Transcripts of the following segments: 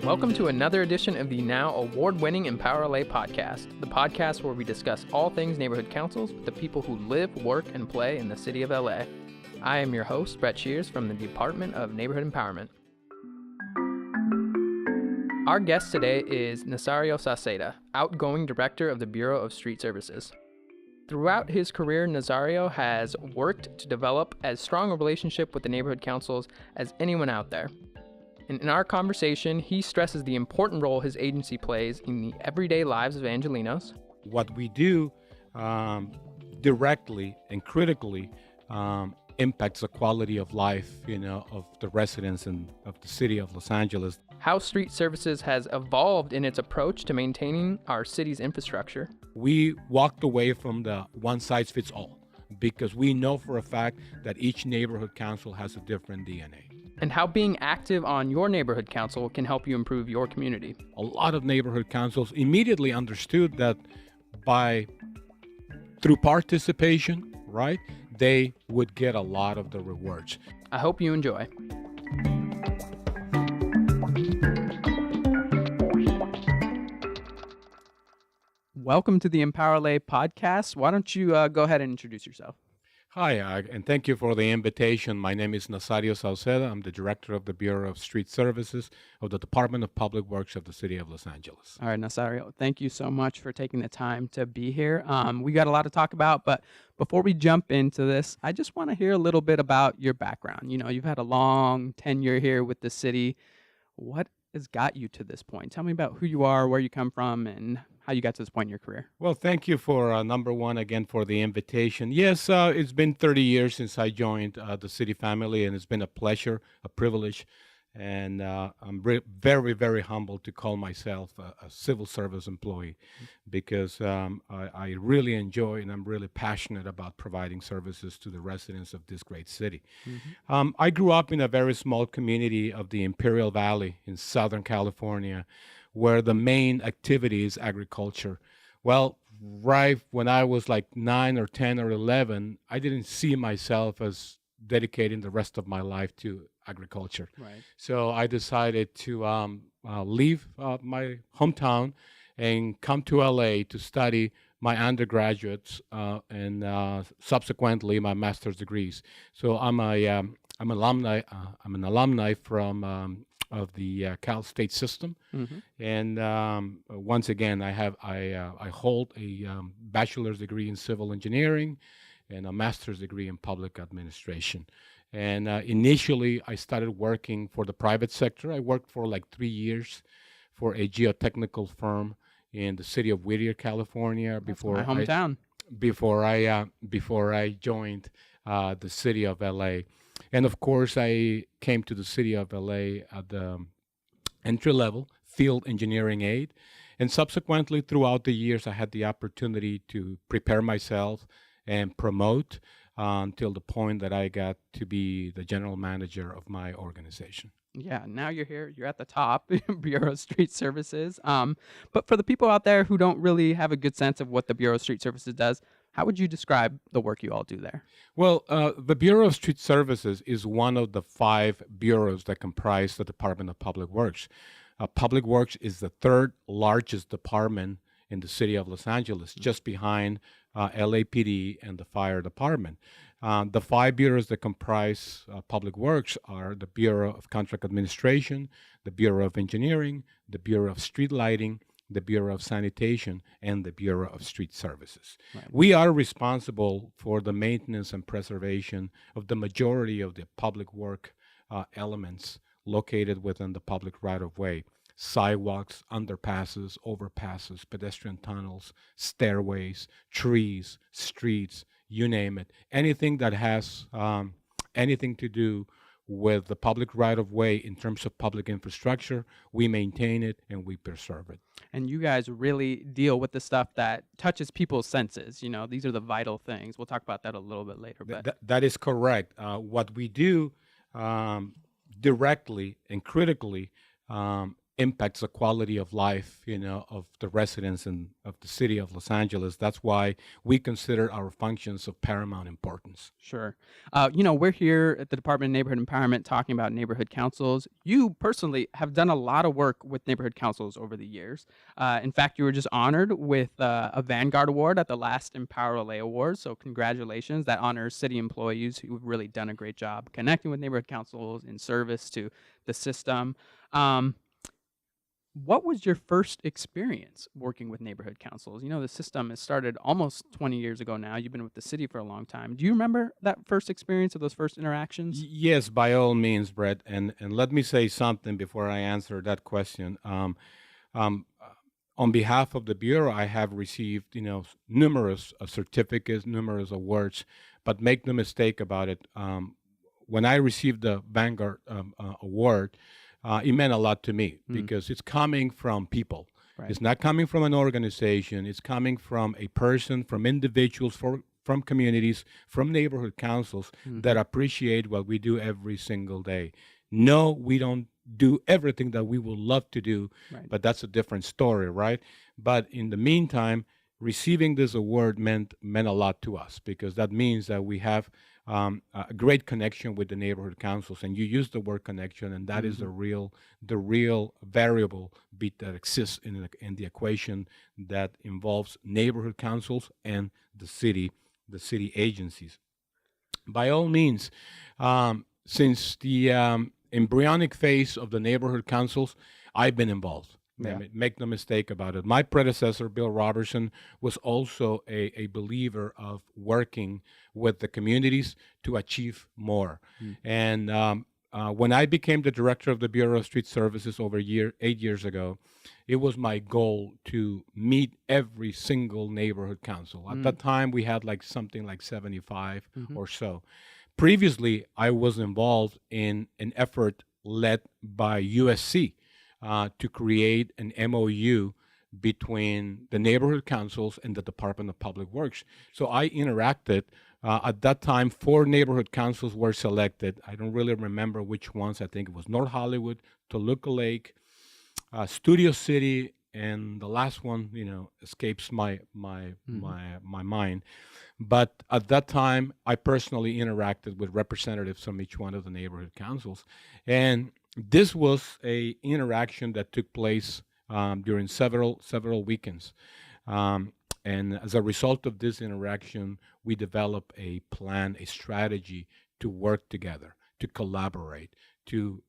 Welcome to another edition of the now award-winning EmpowerLA Podcast, the podcast where we discuss all things neighborhood councils with the people who live, work, and play in the city of LA. I am your host, Brett Shears from the Department of Neighborhood Empowerment. Our guest today is Nazario Sauceda, outgoing director of the Bureau of Street Services. Throughout his career, Nazario has worked to develop as strong a relationship with the neighborhood councils as anyone out there. And in our conversation, he stresses the important role his agency plays in the everyday lives of Angelenos. What we do directly and critically impacts the quality of life, of the residents and of the city of Los Angeles. How Street Services has evolved in its approach to maintaining our city's infrastructure. We walked away from the one-size-fits-all because we know for a fact that each neighborhood council has a different DNA. And how being active on your neighborhood council can help you improve your community. A lot of neighborhood councils immediately understood that through participation, right, they would get a lot of the rewards. I hope you enjoy. Welcome to the EmpowerLA Podcast. Why don't you go ahead and introduce yourself? Hi, and thank you for the invitation. My name is Nazario Sauceda. I'm the director of the Bureau of Street Services of the Department of Public Works of the City of Los Angeles. All right, Nazario, thank you so much for taking the time to be here. We got a lot to talk about, but before we jump into this, I just want to hear a little bit about your background. You've had a long tenure here with the city. What has got you to this point? Tell me about who you are, where you come from, and how you got to this point in your career. Well, thank you for number one again for the invitation. Yes, it's been 30 years since I joined the city family, and it's been a pleasure, a privilege, and I'm very, very humbled to call myself a civil service employee because I really enjoy and I'm really passionate about providing services to the residents of this great city. I grew up in a very small community of the Imperial Valley in Southern California, where the main activity is agriculture. Well, right when I was like 9 or 10 or 11, I didn't see myself as dedicating the rest of my life to agriculture. Right. So I decided to leave my hometown and come to LA to study my undergraduates and subsequently my master's degrees. So I'm an alumni from of the Cal State system, and once again, I hold a bachelor's degree in civil engineering and a master's degree in public administration. And initially, I started working for the private sector. I worked for like 3 years for a geotechnical firm in the city of Whittier, California. That's my hometown. Before I joined the city of LA. And of course, I came to the city of LA at the entry-level field engineering aide. And subsequently, throughout the years, I had the opportunity to prepare myself and promote until the point that I got to be the general manager of my organization. Yeah, now you're here. You're at the top, Bureau of Street Services. But for the people out there who don't really have a good sense of what the Bureau of Street Services does, how would you describe the work you all do there? Well, the Bureau of Street Services is one of the 5 bureaus that comprise the Department of Public Works. Public Works is the 3rd largest department in the city of Los Angeles, just behind LAPD and the fire department. The 5 bureaus that comprise Public Works are the Bureau of Contract Administration, the Bureau of Engineering, the Bureau of Street Lighting, the Bureau of Sanitation, and the Bureau of Street Services. Right. We are responsible for the maintenance and preservation of the majority of the public work elements located within the public right-of-way: sidewalks, underpasses, overpasses, pedestrian tunnels, stairways, trees, streets, you name it. Anything that has anything to do with the public right-of-way in terms of public infrastructure, we maintain it and we preserve it. And you guys really deal with the stuff that touches people's senses. These are the vital things. We'll talk about that a little bit later. But that is correct. What we do directly and critically impacts the quality of life, of the residents and of the city of Los Angeles. That's why we consider our functions of paramount importance. Sure. We're here at the Department of Neighborhood Empowerment talking about neighborhood councils. You personally have done a lot of work with neighborhood councils over the years. In fact, you were just honored with a Vanguard Award at the last EmpowerLA Awards. So congratulations. That honors city employees who've really done a great job connecting with neighborhood councils in service to the system. What was your first experience working with neighborhood councils? The system has started almost 20 years ago now. You've been with the city for a long time. Do you remember that first experience of those first interactions? Yes, by all means, Brett. And let me say something before I answer that question. On behalf of the Bureau, I have received, numerous certificates, numerous awards, but make no mistake about it. When I received the Vanguard Award, it meant a lot to me because it's coming from people. Right. It's not coming from an organization. It's coming from a person, from individuals, from communities, from neighborhood councils that appreciate what we do every single day. No, we don't do everything that we would love to do, but that's a different story, right? But in the meantime, receiving this award meant a lot to us because that means that we have a great connection with the neighborhood councils, and you use the word connection, and that is the real variable bit that exists in the equation that involves neighborhood councils and the city agencies. By all means, since the embryonic phase of the neighborhood councils, I've been involved. Yeah. Make no mistake about it. My predecessor, Bill Robertson, was also a believer of working with the communities to achieve more. And when I became the director of the Bureau of Street Services over 8 years ago, it was my goal to meet every single neighborhood council. At that time, we had something like 75 or so. Previously, I was involved in an effort led by USC to create an MOU between the neighborhood councils and the Department of Public Works. So I interacted. At that time, 4 neighborhood councils were selected. I don't really remember which ones. I think it was North Hollywood, Toluca Lake, Studio City, and the last one, escapes my mind. But at that time, I personally interacted with representatives from each one of the neighborhood councils, and this was a interaction that took place during several weekends. And as a result of this interaction, we developed a plan, a strategy to work together, to collaborate, to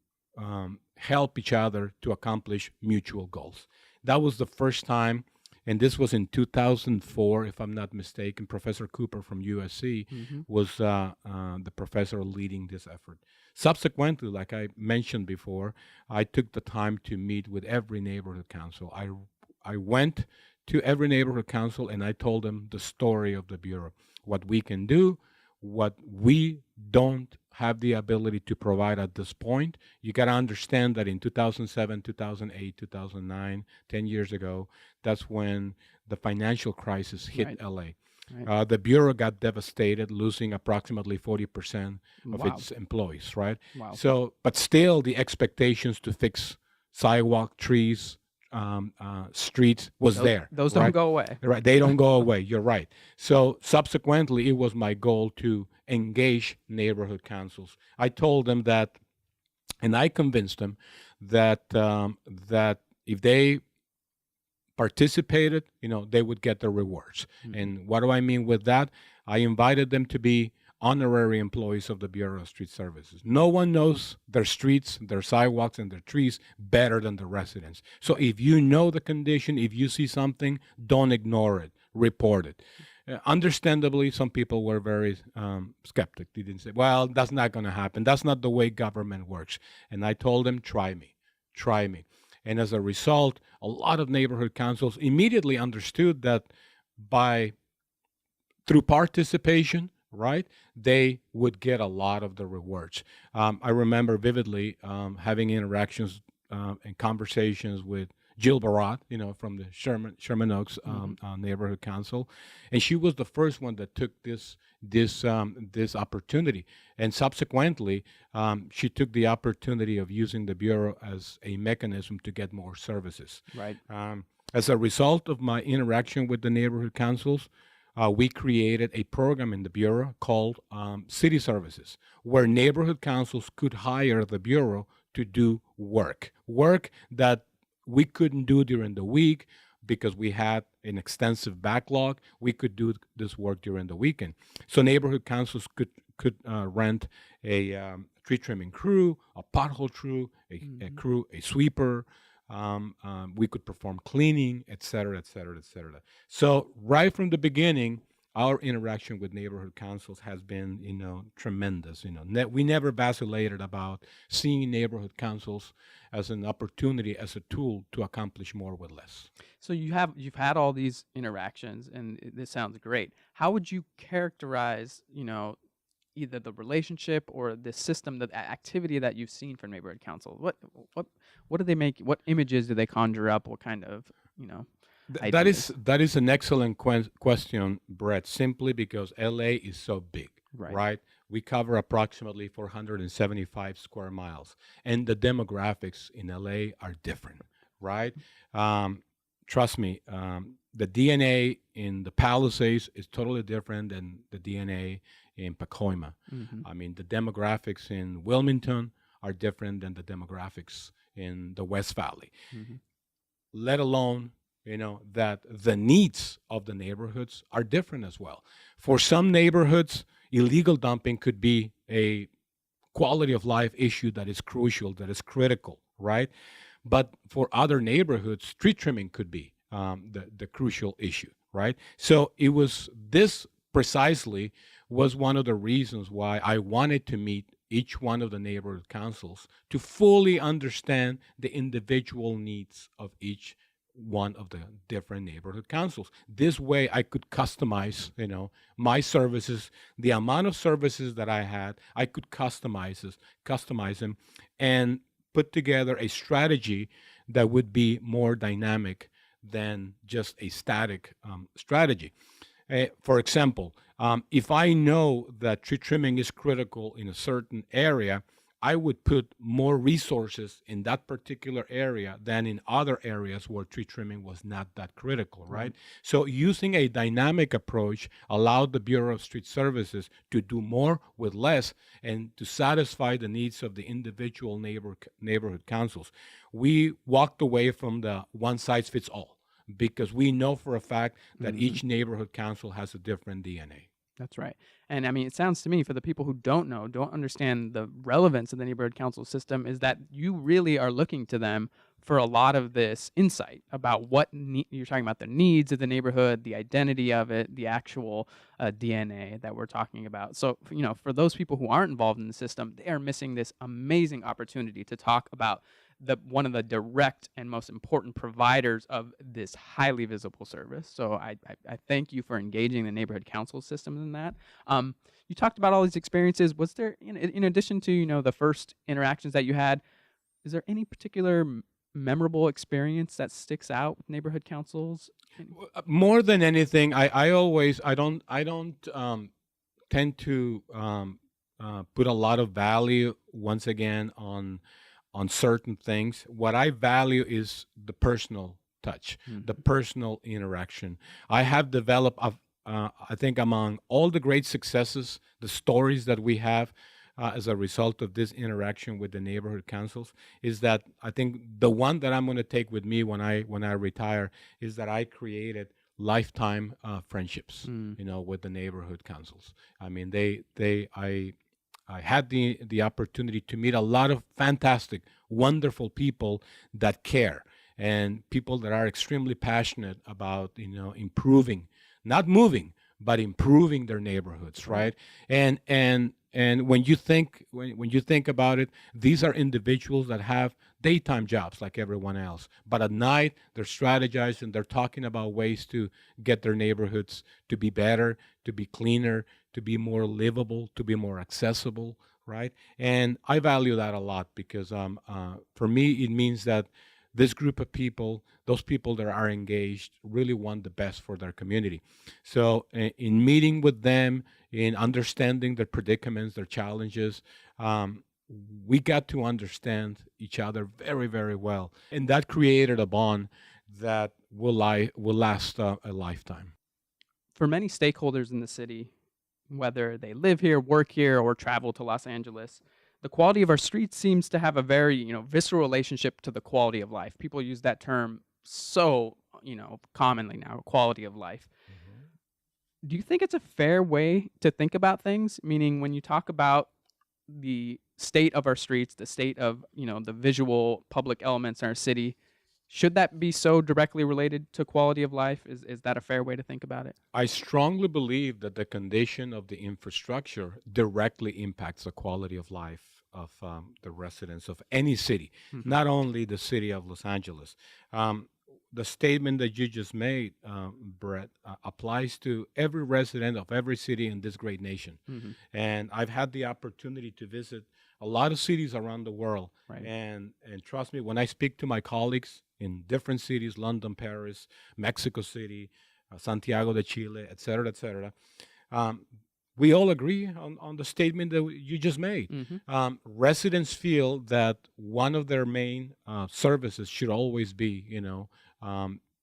help each other to accomplish mutual goals. That was the first time, and this was in 2004, if I'm not mistaken. Professor Cooper from USC was the professor leading this effort. Subsequently, like I mentioned before, I took the time to meet with every neighborhood council. I went to every neighborhood council and I told them the story of the Bureau, what we can do, what we don't have the ability to provide at this point. You got to understand that in 2007, 2008, 2009, 10 years ago, that's when the financial crisis hit LA. Right. The Bureau got devastated, losing approximately 40% of its employees, right? Wow. So, but still the expectations to fix sidewalk, trees, streets was there. Those don't go away. Right, they don't go away. You're right. So subsequently, it was my goal to engage neighborhood councils. I told them that, and I convinced them that that if they participated, they would get the rewards. And what do I mean with that? I invited them to be honorary employees of the Bureau of Street Services. No one knows their streets, their sidewalks, and their trees better than the residents. So if you know the condition, if you see something, don't ignore it, report it. Understandably, some people were very skeptic. They didn't say, well, that's not going to happen. That's not the way government works. And I told them, try me. And as a result, a lot of neighborhood councils immediately understood that through participation, right, they would get a lot of the rewards. I remember vividly having interactions and conversations with Jill Barat, from the Sherman Oaks neighborhood council, and she was the first one that took this opportunity, and subsequently, she took the opportunity of using the bureau as a mechanism to get more services. Right. As a result of my interaction with the neighborhood councils, we created a program in the bureau called City Services, where neighborhood councils could hire the bureau to do work that we couldn't do during the week because we had an extensive backlog. We could do this work during the weekend. So neighborhood councils could rent a tree trimming crew, a pothole crew, a sweeper. We could perform cleaning, et cetera, et cetera, et cetera. So right from the beginning, our interaction with neighborhood councils has been, tremendous. We never vacillated about seeing neighborhood councils as an opportunity, as a tool to accomplish more with less. So you've had all these interactions, and this sounds great. How would you characterize, either the relationship or the system, the activity that you've seen from neighborhood councils? What do they make? What images do they conjure up? What kind of, That is an excellent question, Brett, simply because LA is so big, right? We cover approximately 475 square miles, and the demographics in LA are different, right? Trust me, the DNA in the Palisades is totally different than the DNA in Pacoima. I mean, the demographics in Wilmington are different than the demographics in the West Valley, let alone that the needs of the neighborhoods are different as well. For some neighborhoods, illegal dumping could be a quality of life issue that is crucial, that is critical, right? But for other neighborhoods, tree trimming could be the crucial issue, right? So it was this precisely was one of the reasons why I wanted to meet each one of the neighborhood councils to fully understand the individual needs of each one of the different neighborhood councils. This way I could customize, my services, the amount of services that I had, I could customize them and put together a strategy that would be more dynamic than just a static strategy. For example, if I know that tree trimming is critical in a certain area, I would put more resources in that particular area than in other areas where tree trimming was not that critical, right? So using a dynamic approach allowed the Bureau of Street Services to do more with less and to satisfy the needs of the individual neighborhood councils. We walked away from the one size fits all because we know for a fact that each neighborhood council has a different DNA. That's right. And I mean, it sounds to me, for the people who don't understand the relevance of the neighborhood council system, is that you really are looking to them for a lot of this insight about what you're talking about, the needs of the neighborhood, the identity of it, the actual DNA that we're talking about. So, for those people who aren't involved in the system, they are missing this amazing opportunity to talk about one of the direct and most important providers of this highly visible service. So I thank you for engaging the neighborhood council system in that. You talked about all these experiences. Was there, in addition to, the first interactions that you had, is there any particular memorable experience that sticks out with neighborhood councils? More than anything, I don't tend to put a lot of value once again on certain things. What I value is the personal touch, the personal interaction. I have developed, I think, among all the great successes, the stories that we have as a result of this interaction with the neighborhood councils, is that I think the one that I'm going to take with me when I retire is that I created lifetime friendships, with the neighborhood councils. I mean, I had the opportunity to meet a lot of fantastic, wonderful people that care, and people that are extremely passionate about, improving, not moving, but improving their neighborhoods, right? And when you think about it, these are individuals that have daytime jobs like everyone else, but at night they're strategizing, they're talking about ways to get their neighborhoods to be better, to be cleaner, to be more livable, to be more accessible, right? And I value that a lot because for me it means that this group of people, those people that are engaged, really want the best for their community. So in meeting with them, in understanding their predicaments, their challenges, we got to understand each other very, very well. And that created a bond that will last a lifetime. For many stakeholders in the city, whether they live here, work here, or travel to Los Angeles, the quality of our streets seems to have a very, visceral relationship to the quality of life. People use that term so, commonly now, quality of life. Do you think it's a fair way to think about things? Meaning, when you talk about the state of our streets, the state of, the visual public elements in our city, should that be so directly related to quality of life? Is that a fair way to think about it? I strongly believe that the condition of the infrastructure directly impacts the quality of life of the residents of any city, not only the city of Los Angeles. The statement that you just made, Brett, applies to every resident of every city in this great nation. And I've had the opportunity to visit a lot of cities around the world. Right. And trust me, when I speak to my colleagues in different cities, London, Paris, Mexico City, Santiago de Chile, et cetera, we all agree on the statement that you just made. Residents feel that one of their main services should always be,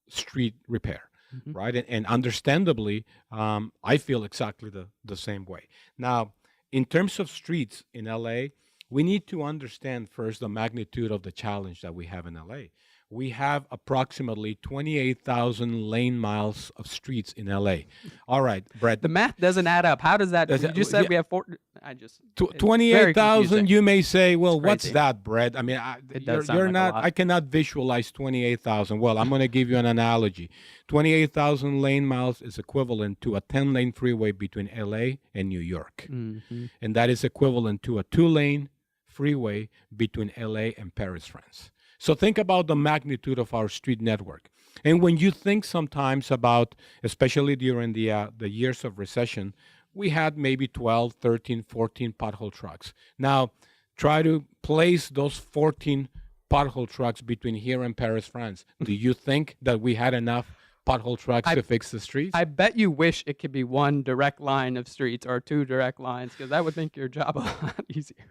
street repair, right? And understandably, I feel exactly the same way. Now, in terms of streets in LA, we need to understand first the magnitude of the challenge that we have in LA. We have approximately 28,000 lane miles of streets in LA. All right, Brett. The math doesn't add up. How does that? You just said we have 28,000. You may say, well, what's crazy. that, Brett? I mean, you're not. I cannot visualize 28,000. Well, I'm going to give you an analogy. 28,000 lane miles is equivalent to a 10-lane freeway between LA and New York, and that is equivalent to a 2-lane freeway between LA and Paris, France. So think about the magnitude of our street network. And when you think sometimes about, especially during the years of recession, we had maybe 12, 13, 14 pothole trucks. Now, try to place those 14 pothole trucks between here and Paris, France. Do you think that we had enough pothole trucks to fix the streets? I bet you wish it could be one direct line of streets or two direct lines, because that would make your job a lot easier.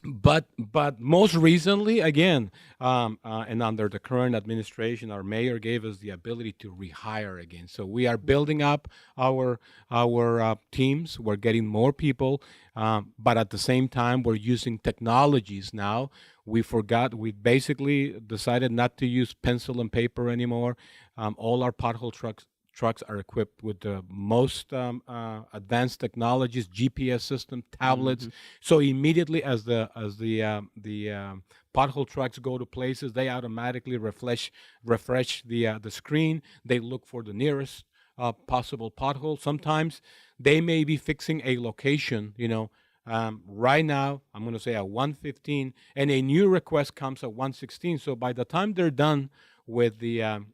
But most recently, again, and under the current administration, our mayor gave us the ability to rehire again. So we are building up our teams. We're getting more people, but at the same time, we're using technologies now. We basically decided not to use pencil and paper anymore. All our pothole trucks are equipped with the most advanced technologies, GPS system, tablets. So immediately as the pothole trucks go to places, they automatically refresh the screen. They look for the nearest possible pothole. Sometimes they may be fixing a location, right now, I'm going to say at 115, and a new request comes at 116. So by the time they're done with the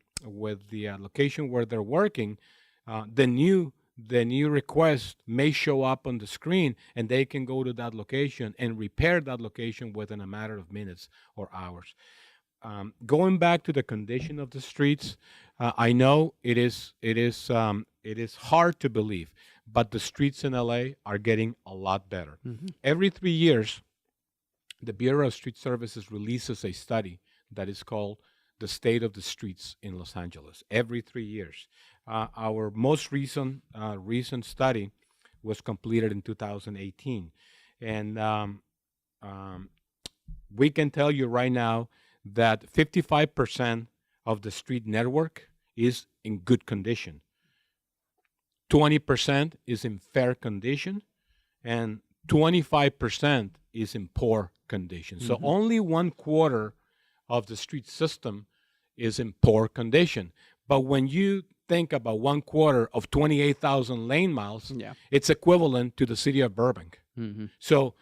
location where they're working, the new request may show up on the screen, and they can go to that location and repair that location within a matter of minutes or hours. Going back to the condition of the streets, I know it is hard to believe, but the streets in LA are getting a lot better. Every 3 years, the Bureau of Street Services releases a study that is called the State of the Streets in Los Angeles. Every 3 years. Our most recent study was completed in 2018. And we can tell you right now that 55% of the street network is in good condition. 20% is in fair condition, and 25% is in poor condition. So only 1/4 of the street system is in poor condition. But when you think about 1/4 of 28,000 lane miles, it's equivalent to the city of Burbank. So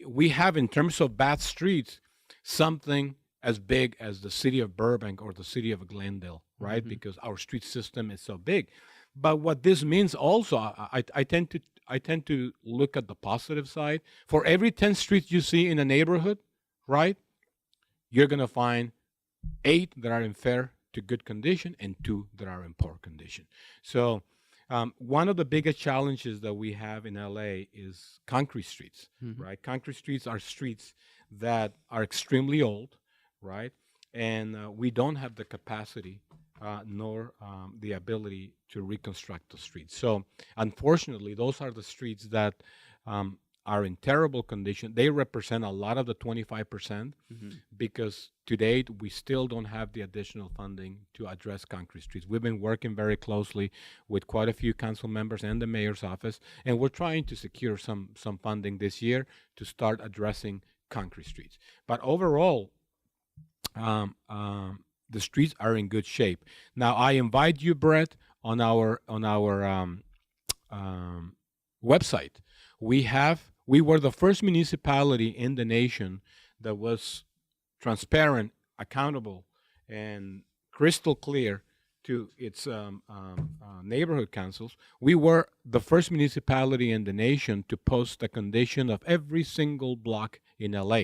we have, in terms of bad streets, something as big as the city of Burbank or the city of Glendale, right? Because our street system is so big. But what this means also, I tend to look at the positive side. For every 10 streets you see in a neighborhood, right, you're going to find 8 that are in fair to good condition, and 2 that are in poor condition. So one of the biggest challenges that we have in LA is concrete streets, right? Concrete streets are streets that are extremely old, right? And we don't have the capacity nor the ability to reconstruct the streets. So unfortunately, those are the streets that are in terrible condition. They represent a lot of the 25% because to date, we still don't have the additional funding to address concrete streets. We've been working very closely with quite a few council members and the mayor's office, and we're trying to secure some funding this year to start addressing concrete streets. But overall, the streets are in good shape. Now, I invite you, Brett, on our website. We were the first municipality in the nation that was transparent, accountable, and crystal clear to its neighborhood councils. We were the first municipality in the nation to post the condition of every single block in LA.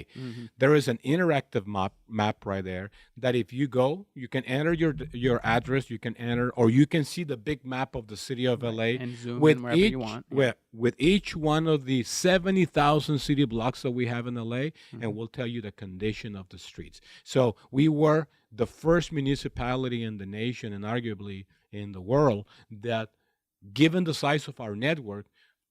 There is an interactive map right there that if you go, you can enter your address, you can enter, or you can see the big map of the city of LA and zoom with in wherever you want. with each one of the 70,000 city blocks that we have in LA, and we'll tell you the condition of the streets. So we were the first municipality in the nation and arguably in the world that, given the size of our network,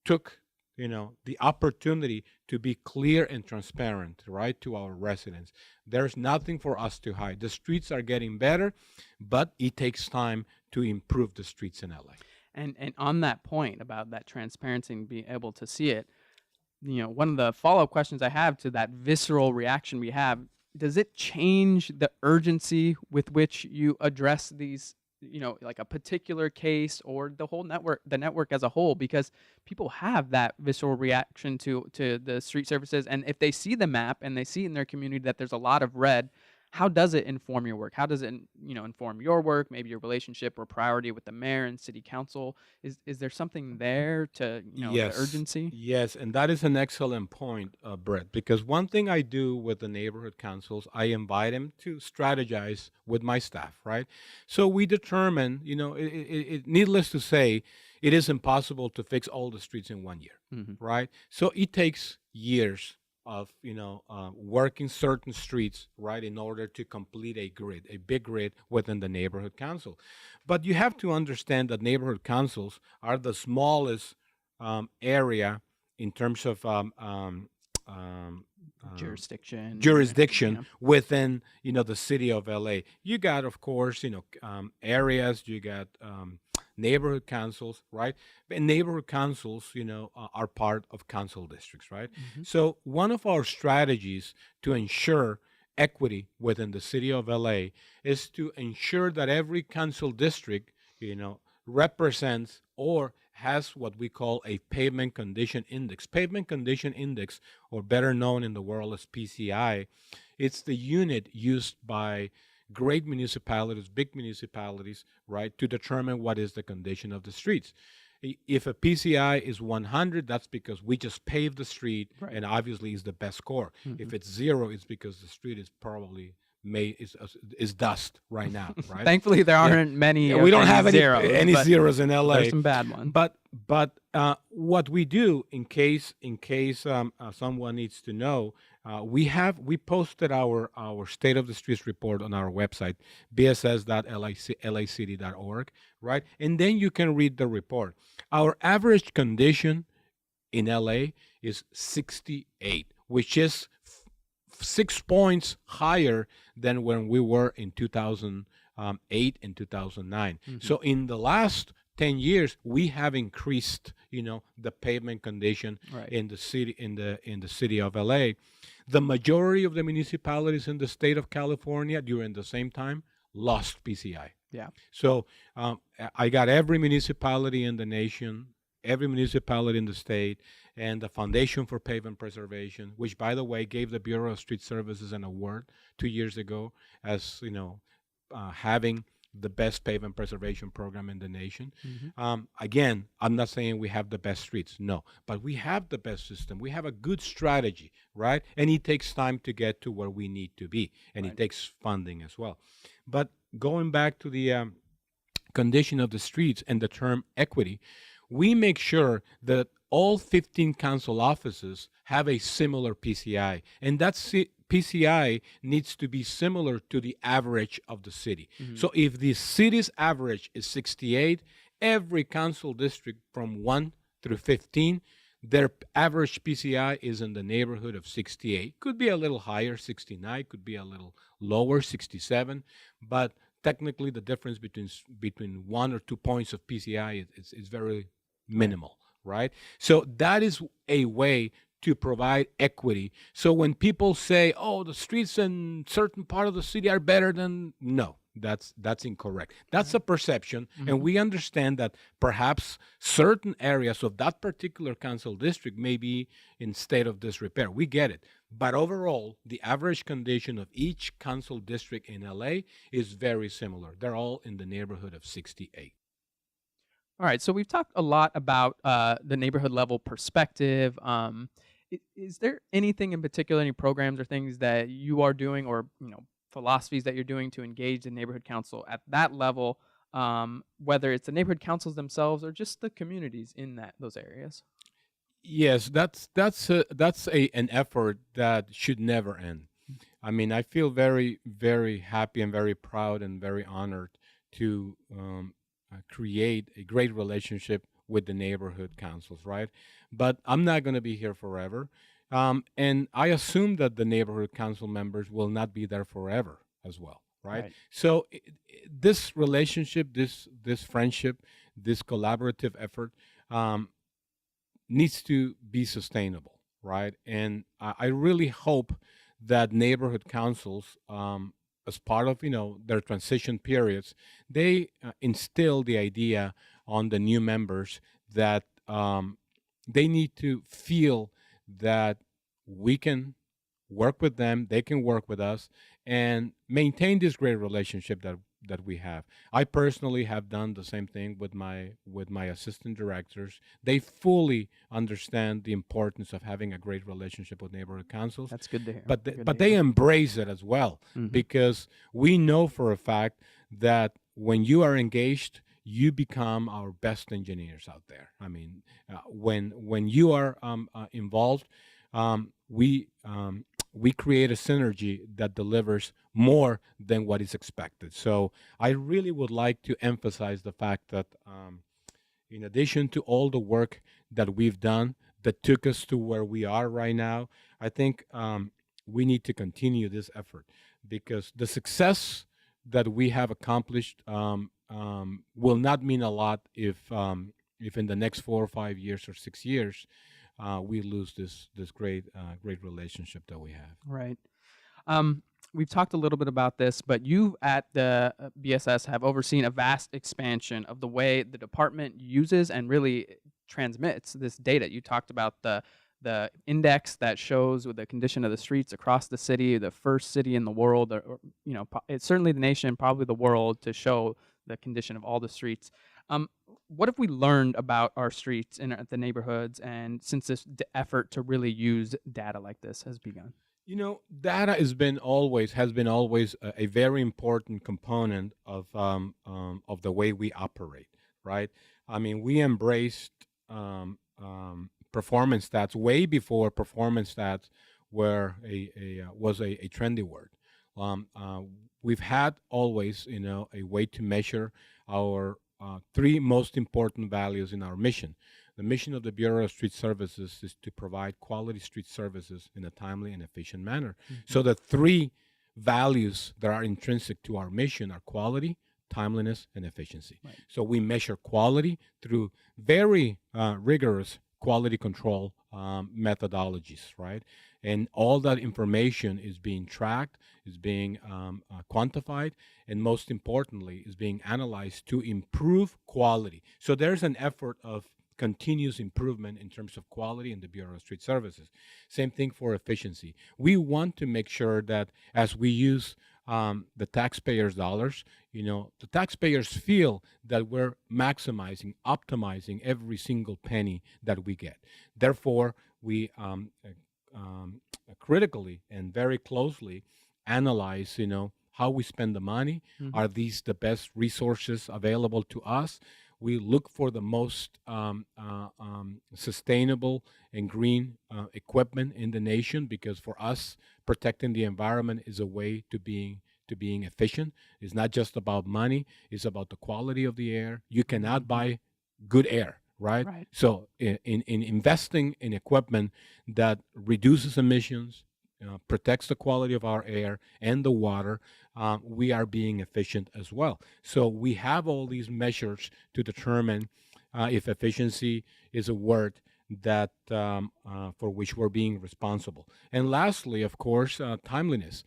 took the opportunity to be clear and transparent, right, to our residents. There's nothing for us to hide. The streets are getting better, but it takes time to improve the streets in LA. And on that point about that transparency and being able to see it, one of the follow-up questions I have to that visceral reaction we have, does it change the urgency with which you address these, like a particular case or the whole network, the network as a whole? Because people have that visceral reaction to the street services. And if they see the map and they see in their community that there's a lot of red, how does it inform your work? How does it, inform your work, maybe your relationship or priority with the mayor and city council? Is there something there to, Yes, the urgency? yes, and that is an excellent point, Brett, because one thing I do with the neighborhood councils, I invite them to strategize with my staff, right? So we determine, needless to say, it is impossible to fix all the streets in 1 year, right? So it takes years of working certain streets, right, in order to complete a big grid within the neighborhood council. But you have to understand that neighborhood councils are the smallest area in terms of jurisdiction within the city of LA. You got, of course, areas. You got neighborhood councils, right? And neighborhood councils, are part of council districts, right? So one of our strategies to ensure equity within the city of LA is to ensure that every council district, represents or has what we call a pavement condition index. Pavement condition index, or better known in the world as PCI, it's the unit used by great municipalities, big municipalities, right, to determine what is the condition of the streets. If a PCI is 100, that's because we just paved the street, right, and obviously is the best score. If it's 0, it's because the street is probably is dust right now, right? Thankfully, there aren't many. We don't have any zeros in LA. There's some bad ones. But what we do in case someone needs to know, we posted our state of the streets report on our website, bss.lacity.org, right? And then you can read the report. Our average condition in LA is 68, which is 6 points higher than when we were in 2008 and 2009. So in the last 10 years, we have increased, the pavement condition, right, in the city of LA. The majority of the municipalities in the state of California during the same time lost PCI. Yeah. So I got every municipality in the nation, every municipality in the state, and the Foundation for Pavement Preservation, which, by the way, gave the Bureau of Street Services an award 2 years ago as, having the best pavement preservation program in the nation. Mm-hmm. Again, I'm not saying we have the best streets, no, but we have the best system. We have a good strategy, right? And it takes time to get to where we need to be, and Right. it takes funding as well. But going back to the condition of the streets and the term equity, we make sure that all 15 council offices have a similar PCI, and that PCI needs to be similar to the average of the city. Mm-hmm. So if the city's average is 68, every council district from 1 through 15, their average PCI is in the neighborhood of 68. Could be a little higher, 69, could be a little lower, 67, but technically the difference between 1 or 2 points of PCI is very minimal, right? So that is a way to provide equity. So when people say, "Oh, the streets in certain part of the city are better than," no, that's incorrect. That's a perception, and we understand that perhaps certain areas of that particular council district may be in state of disrepair. We get it. But overall, the average condition of each council district in LA is very similar. They're all in the neighborhood of 68. All right, so we've talked a lot about the neighborhood level perspective. Is there anything in particular, any programs or things that you are doing, or philosophies that you're doing to engage the neighborhood council at that level, whether it's the neighborhood councils themselves or just the communities in those areas? Yes, that's an effort that should never end. I mean, I feel very, very happy and very proud and very honored to create a great relationship with the neighborhood councils, right? But I'm not going to be here forever. And I assume that the neighborhood council members will not be there forever as well, right? Right. So this relationship, this friendship, this collaborative effort needs to be sustainable, right? And I really hope that neighborhood councils, as part of their transition periods, they instill the idea on the new members that they need to feel that we can work with them, they can work with us, and maintain this great relationship that we have. I personally have done the same thing with my assistant directors. They fully understand the importance of having a great relationship with neighborhood councils. That's good to hear. But Good but to they hear. embrace it as well, because we know for a fact that when you are engaged, you become our best engineers out there. I mean, when you are involved, we create a synergy that delivers more than what is expected. So I really would like to emphasize the fact that in addition to all the work that we've done that took us to where we are right now, I think we need to continue this effort, because the success that we have accomplished will not mean a lot if in the next 4 or 5 years or 6 years we lose this great relationship that we have. Right. We've talked a little bit about this, but you at the BSS have overseen a vast expansion of the way the department uses and really transmits this data. You talked about the index that shows the condition of the streets across the city, the first city in the world, or it's certainly the nation, probably the world, to show the condition of all the streets. What have we learned about our streets in the neighborhoods, and since this effort to really use data like this has begun? Data has been always a very important component of the way we operate, right? I mean, we embraced performance stats way before performance stats were a trendy word. We've had always, a way to measure our three most important values in our mission. The mission of the Bureau of Street Services is to provide quality street services in a timely and efficient manner. So the three values that are intrinsic to our mission are quality, timeliness, and efficiency. Right. So we measure quality through very rigorous quality control methodologies, right? And all that information is being tracked, is being quantified, and most importantly, is being analyzed to improve quality. So there's an effort of continuous improvement in terms of quality in the Bureau of Street Services. Same thing for efficiency. We want to make sure that as we use the taxpayers' dollars. The taxpayers feel that we're maximizing, optimizing every single penny that we get. Therefore, we critically and very closely analyze, how we spend the money. Mm-hmm. Are these the best resources available to us? We look for the most sustainable and green equipment in the nation, because for us, protecting the environment is a way to being efficient. It's not just about money; it's about the quality of the air. You cannot buy good air, right? Right. So, in investing in equipment that reduces emissions, protects the quality of our air and the water, we are being efficient as well. So we have all these measures to determine if efficiency is a word that for which we're being responsible. And lastly, of course, timeliness.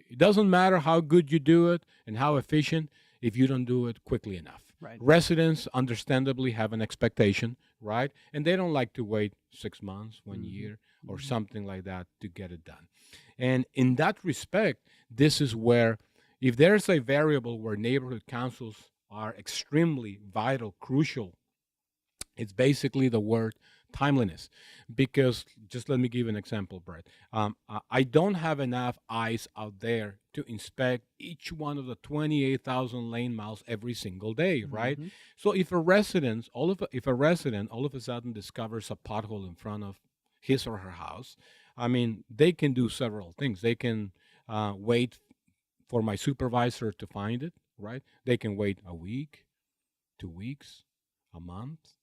It doesn't matter how good you do it and how efficient if you don't do it quickly enough. Right. Residents understandably have an expectation, right? And they don't like to wait 6 months, 1 year, or something like that to get it done. And in that respect, this is where, if there's a variable where neighborhood councils are extremely vital, crucial, it's basically the word timeliness. Because, just let me give an example, Brett. I don't have enough eyes out there to inspect each one of the 28,000 lane miles every single day, right? So if a resident all of a sudden discovers a pothole in front of his or her house, I mean, they can do several things. They can wait for my supervisor to find it, right? They can wait a week, 2 weeks, a month,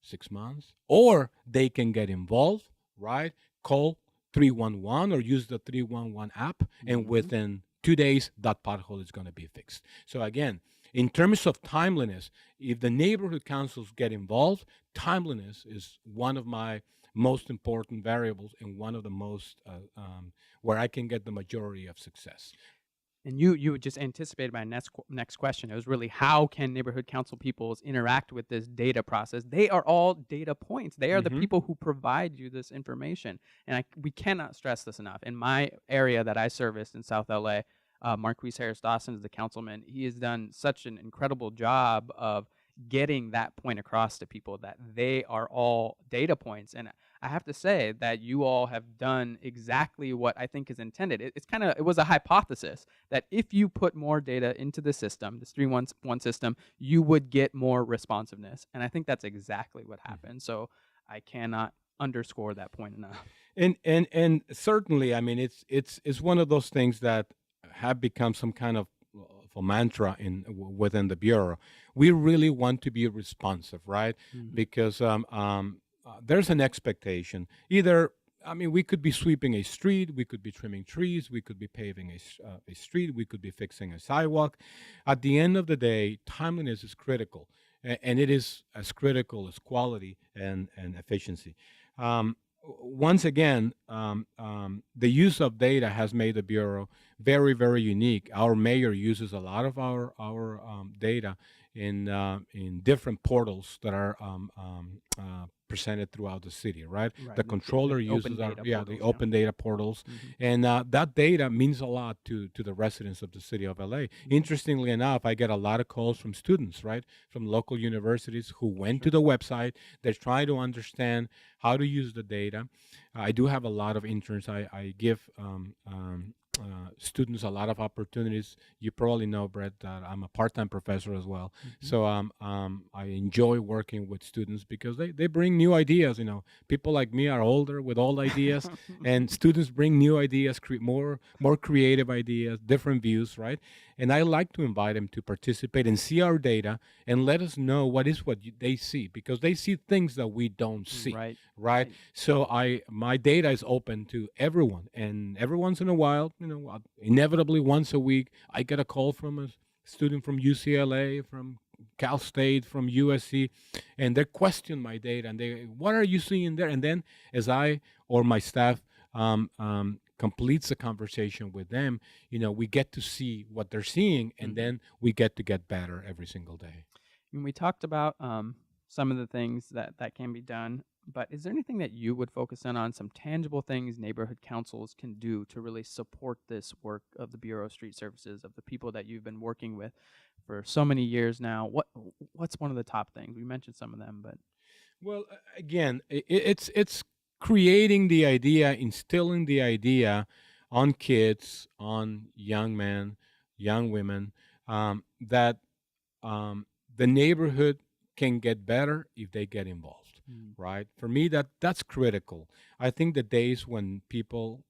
6 months, or they can get involved, right? Call 311 or use the 311 app, and within 2 days, that pothole is going to be fixed. So again, in terms of timeliness, if the neighborhood councils get involved, timeliness is one of my most important variables and one of the most where I can get the majority of success. And you just anticipated my next question. It was really, how can neighborhood council peoples interact with this data process? They are all data points. They are the people who provide you this information. And we cannot stress this enough. In my area that I service in South LA, Marquise Harris Dawson is the councilman. He has done such an incredible job of getting that point across to people, that they are all data points. And I have to say that you all have done exactly what I think is intended. It was a hypothesis that if you put more data into the system, this 311 system, you would get more responsiveness. And I think that's exactly what happened. So I cannot underscore that point enough. And certainly, I mean, it's one of those things that have become some kind of a mantra within the bureau. We really want to be responsive, right? Because there's an expectation. Either, I mean, we could be sweeping a street, we could be trimming trees, we could be paving a street, we could be fixing a sidewalk. At the end of the day, timeliness is critical, and it is as critical as quality and efficiency. Once again, the use of data has made the bureau very, very unique. Our mayor uses a lot of our data in different portals that are presented throughout the city, right? The controller uses the open data portals, and that data means a lot to the residents of the city of LA. Interestingly enough, I get a lot of calls from students, right, from local universities who went to the website. They're trying to understand how to use the data. I do have a lot of interns. I give students a lot of opportunities. You probably know, Brett, that I'm a part-time professor as well. So I enjoy working with students because they bring new ideas. People like me are older with old ideas, and students bring new ideas, more creative ideas, different views, right? And I like to invite them to participate and see our data and let us know what they see, because they see things that we don't see, right? So my data is open to everyone, and every once in a while, inevitably once a week, I get a call from a student from UCLA, from Cal State, from USC, and they question my data, and what are you seeing there? And then as I or my staff completes the conversation with them, we get to see what they're seeing, and then we get to get better every single day. And we talked about some of the things that can be done. But is there anything that you would focus in on, some tangible things neighborhood councils can do to really support this work of the Bureau of Street Services, of the people that you've been working with for so many years now? What's one of the top things? We mentioned some of them, but Well, again, it's creating the idea, instilling the idea on kids, on young men, young women, that the neighborhood can get better if they get involved, right? For me, that's critical. I think the days when people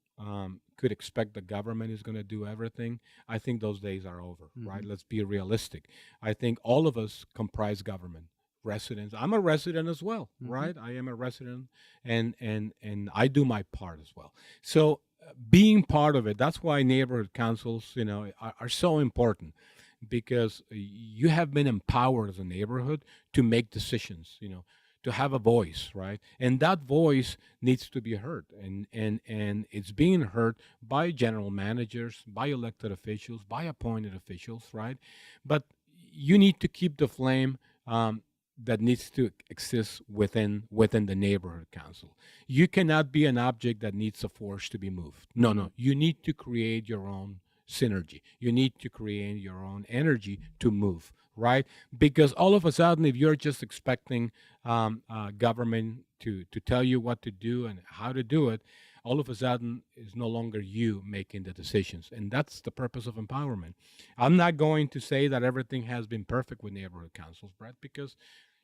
could expect the government is going to do everything, I think those days are over, right? Let's be realistic. I think all of us comprise government. Residents. I'm a resident as well, right? I am a resident, and I do my part as well. So being part of it, that's why neighborhood councils, are so important, because you have been empowered as a neighborhood to make decisions, to have a voice, right? And that voice needs to be heard, and it's being heard by general managers, by elected officials, by appointed officials, right? But you need to keep the flame that needs to exist within the neighborhood council. You cannot be an object that needs a force to be moved. No. You need to create your own synergy. You need to create your own energy to move, right? Because all of a sudden, if you're just expecting government to tell you what to do and how to do it, all of a sudden it's no longer you making the decisions. And that's the purpose of empowerment. I'm not going to say that everything has been perfect with neighborhood councils, Brett, because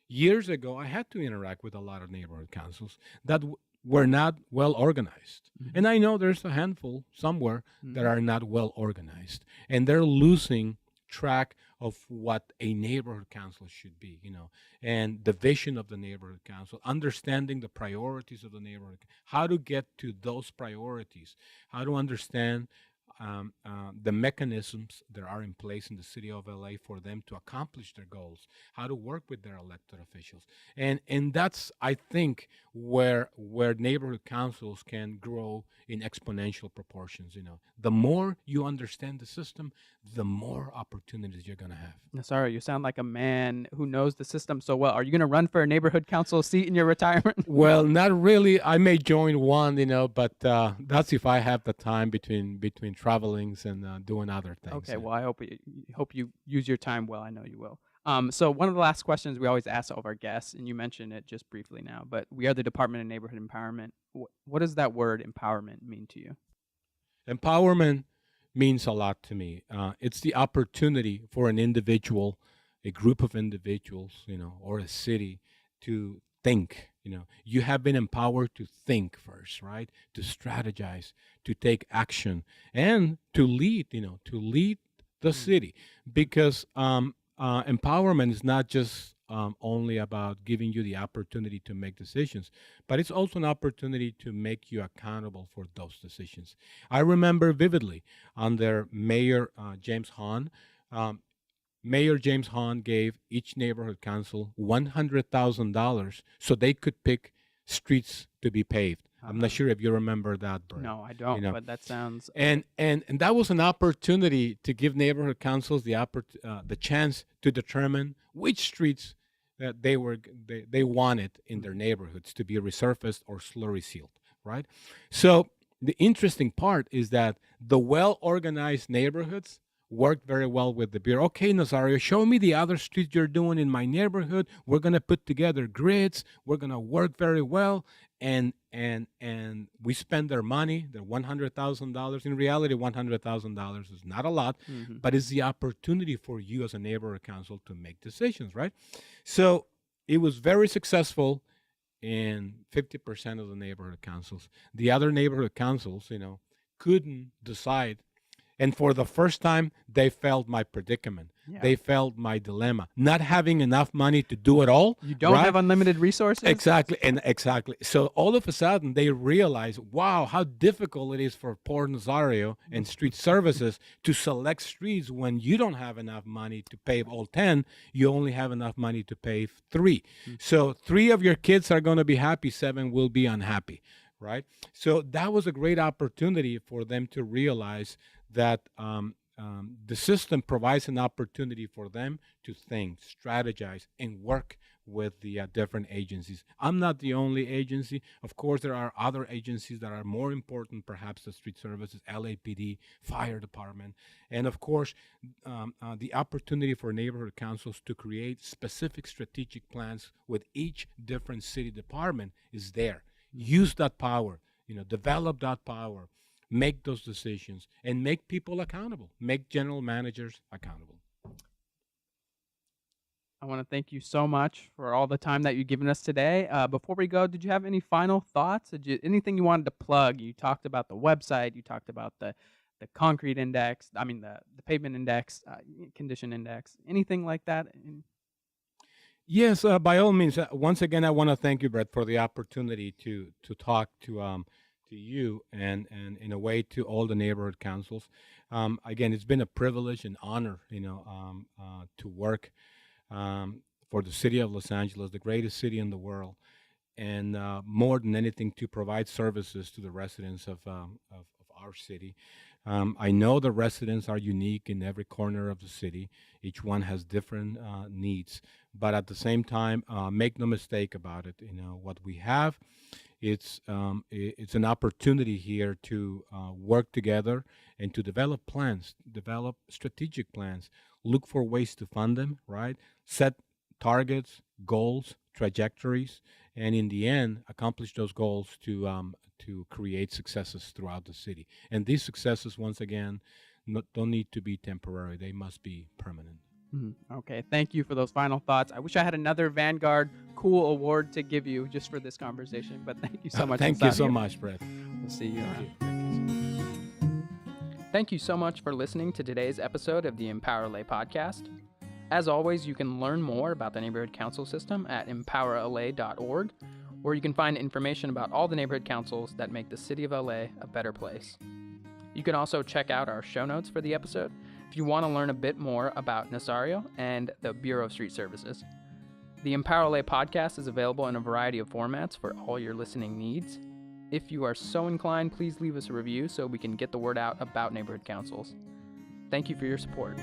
years ago I had to interact with a lot of neighborhood councils that were not well organized. And I know there's a handful somewhere that are not well organized, and they're losing track of what a neighborhood council should be, and the vision of the neighborhood council, understanding the priorities of the neighborhood, how to get to those priorities, how to understand the mechanisms that are in place in the city of LA for them to accomplish their goals, how to work with their elected officials. And that's, I think, where neighborhood councils can grow in exponential proportions. The more you understand the system, the more opportunities you're going to have. Nazario, you sound like a man who knows the system so well. Are you going to run for a neighborhood council seat in your retirement? Well, not really. I may join one, but that's if I have the time between travelings and doing other things. Okay, well, I hope you use your time well. I know you will. So one of the last questions we always ask all of our guests, and you mentioned it just briefly now, but we are the Department of Neighborhood Empowerment. What does that word empowerment mean to you? Empowerment means a lot to me. It's the opportunity for an individual, a group of individuals, or a city to think. You have been empowered to think first, right? To strategize, to take action, and to lead. To lead the city, because empowerment is not just only about giving you the opportunity to make decisions, but it's also an opportunity to make you accountable for those decisions. I remember vividly under Mayor James Hahn. Mayor James Hahn gave each neighborhood council $100,000 so they could pick streets to be paved. I'm not sure if you remember that, Bert. No, I don't. But that sounds and that was an opportunity to give neighborhood councils the chance to determine which streets that they wanted in their neighborhoods to be resurfaced or slurry sealed, right? So the interesting part is that the well-organized neighborhoods worked very well with the Bureau. Okay, Nazario, show me the other streets you're doing in my neighborhood. We're going to put together grids. We're going to work very well. And we spend their money, their $100,000. In reality, $100,000 is not a lot, but it's the opportunity for you as a neighborhood council to make decisions, right? So it was very successful in 50% of the neighborhood councils. The other neighborhood councils, couldn't decide. And for the first time, they felt my predicament. Yeah. They felt my dilemma. Not having enough money to do it all. You don't have unlimited resources? Exactly. So all of a sudden, they realize, wow, how difficult it is for poor Nazario and street services to select streets when you don't have enough money to pave all 10. You only have enough money to pave 3. So 3 of your kids are going to be happy, 7 will be unhappy, right? So that was a great opportunity for them to realize that the system provides an opportunity for them to think, strategize, and work with the different agencies. I'm not the only agency. Of course, there are other agencies that are more important, perhaps the street services, LAPD, fire department, and of course, the opportunity for neighborhood councils to create specific strategic plans with each different city department is there. Use that power, develop that power, make those decisions, and make people accountable, make general managers accountable. I want to thank you so much for all the time that you've given us today. Before we go, did you have any final thoughts? Anything you wanted to plug? You talked about the website. You talked about the concrete index. I mean, the pavement index, condition index, anything like that? Yes, by all means. Once again, I want to thank you, Brett, for the opportunity to talk to you and in a way to all the neighborhood councils. Again, it's been a privilege and honor, to work for the city of Los Angeles, the greatest city in the world, and more than anything, to provide services to the residents of our city. I know the residents are unique in every corner of the city. Each one has different needs, but at the same time, make no mistake about it. What we have, it's an opportunity here to work together and to develop plans, develop strategic plans, look for ways to fund them, right? Set targets, goals, trajectories, and in the end, accomplish those goals to create successes throughout the city. And these successes, once again, don't need to be temporary. They must be permanent. Okay, thank you for those final thoughts. I wish I had another Vanguard cool award to give you just for this conversation, but thank you so much. Thank you so much, Brett. We'll see you around. Thank you so much for listening to today's episode of the EmpowerLA Podcast. As always, you can learn more about the neighborhood council system at EmpowerLA.org, where you can find information about all the neighborhood councils that make the city of LA a better place. You can also check out our show notes for the episode if you want to learn a bit more about Nazario and the Bureau of Street Services. The EmpowerLA Podcast is available in a variety of formats for all your listening needs. If you are so inclined, please leave us a review so we can get the word out about neighborhood councils. Thank you for your support.